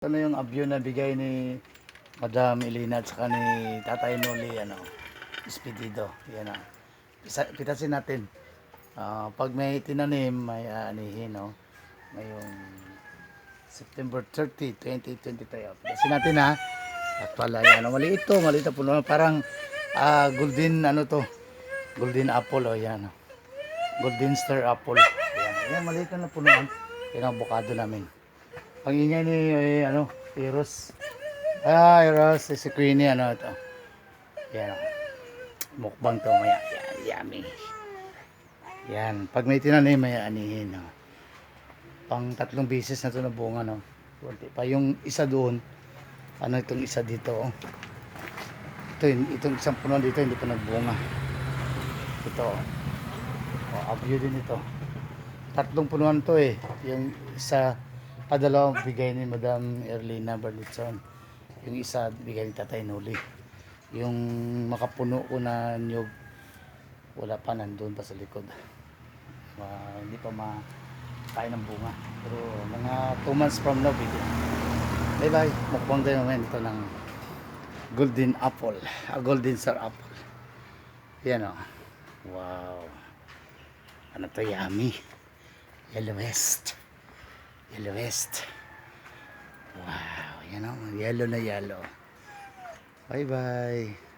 Ito na yung abyo na bigay ni Madam Elena at saka ni Tatay Noli, Espedido. Yan na. Pitasin natin. Pag may tinanim, may aanihin, no? Ngayong September 30, 2023. Pitasin natin, ha? At pala, yan. Maliit na puno. Parang golden, golden apple, yan. Golden star apple. Yan, maliit na punuan. Yan ang avocado namin. Ang ingay ni Eros. Eros, si Queenie, ito. Yan. Mukbang to, maya. Yan, yummy. Yan, pag may tinanim, may anihin. Pang 3 beses na to na bunga, no. Kunti pa yung isa doon. Itong isa dito, oh. Itong isang puno dito, hindi pa nagbunga. Ito, abyo din ito. 3 punuan to, yung isa, dalawang bigay ni Madam Erlina Berlitson. Yung isa bigay ni Tatay Noli. Yung makapuno ko na niyog, wala pa, nandun pa sa likod. Hindi pa makain ng bunga. Pero mga 2 months from now, bigyan. Bye bye. Mukbang tayo naman ito ng golden apple. Golden star apple. Yan, wow. Ano to, yummy. Yellow West. Yellow West. Wow, yan, yellow na yellow. Bye bye.